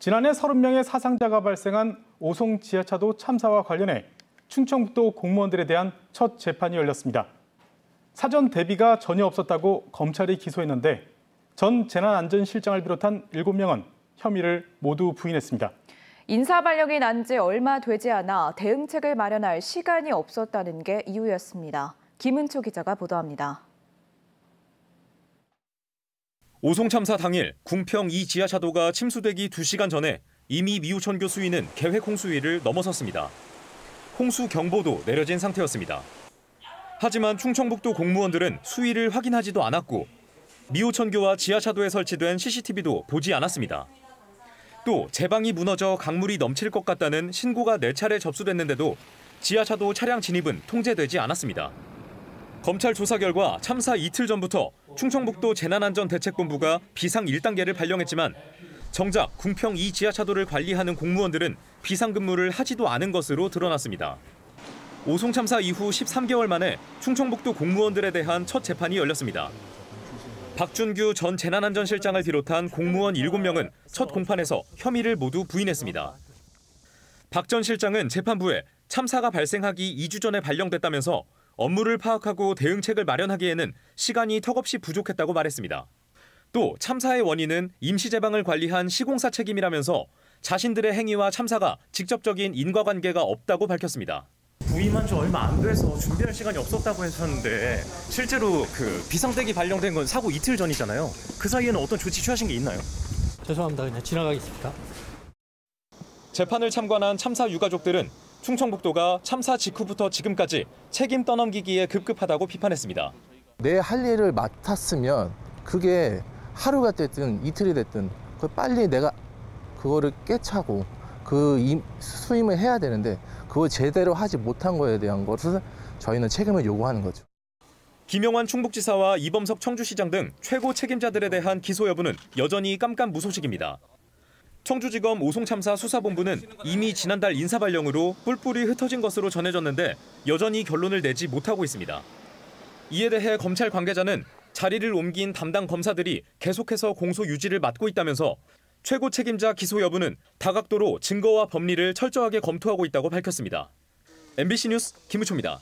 지난해 30명의 사상자가 발생한 오송 지하차도 참사와 관련해 충청북도 공무원들에 대한 첫 재판이 열렸습니다. 사전 대비가 전혀 없었다고 검찰이 기소했는데 전 재난안전실장을 비롯한 7명은 혐의를 모두 부인했습니다. 인사 발령이 난 지 얼마 되지 않아 대응책을 마련할 시간이 없었다는 게 이유였습니다. 김은초 기자가 보도합니다. 오송 참사 당일 궁평 2 지하차도가 침수되기 2시간 전에 이미 미우천교 수위는 계획 홍수위를 넘어섰습니다. 홍수 경보도 내려진 상태였습니다. 하지만 충청북도 공무원들은 수위를 확인하지도 않았고 미우천교와 지하차도에 설치된 CCTV도 보지 않았습니다. 또 제방이 무너져 강물이 넘칠 것 같다는 신고가 4차례 접수됐는데도 지하차도 차량 진입은 통제되지 않았습니다. 검찰 조사 결과 참사 이틀 전부터 충청북도 재난안전대책본부가 비상 1단계를 발령했지만 정작 궁평 2 지하차도를 관리하는 공무원들은 비상근무를 하지도 않은 것으로 드러났습니다. 오송 참사 이후 13개월 만에 충청북도 공무원들에 대한 첫 재판이 열렸습니다. 박준규 전 재난안전실장을 비롯한 공무원 7명은 첫 공판에서 혐의를 모두 부인했습니다. 박 전 실장은 재판부에 참사가 발생하기 2주 전에 발령됐다면서 업무를 파악하고 대응책을 마련하기에는 시간이 턱없이 부족했다고 말했습니다. 또 참사의 원인은 임시제방을 관리한 시공사 책임이라면서 자신들의 행위와 참사가 직접적인 인과관계가 없다고 밝혔습니다. 부임한 지 얼마 안 돼서 준비할 시간이 없었다고 하셨는데 실제로 비상대기 발령된 건 사고 이틀 전이잖아요. 그 사이에는 어떤 조치 취하신 게 있나요? 죄송합니다. 그냥 지나가겠습니다. 재판을 참관한 참사 유가족들은 충청북도가 참사 직후부터 지금까지 책임 떠넘기기에 급급하다고 비판했습니다. 내 할 일을 맡았으면 그게 하루가 됐든 이틀이 됐든 빨리 내가 그거를 깨차고 수임을 해야 되는데 그걸 제대로 하지 못한 거에 대한 것을 저희는 책임을 요구하는 거죠. 김영환 충북지사와 이범석 청주시장 등 최고 책임자들에 대한 기소 여부는 여전히 깜깜무소식입니다. 청주지검 오송참사 수사본부는 이미 지난달 인사발령으로 뿔뿔이 흩어진 것으로 전해졌는데 여전히 결론을 내지 못하고 있습니다. 이에 대해 검찰 관계자는 자리를 옮긴 담당 검사들이 계속해서 공소 유지를 맡고 있다면서 최고 책임자 기소 여부는 다각도로 증거와 법리를 철저하게 검토하고 있다고 밝혔습니다. MBC 뉴스 김우초입니다.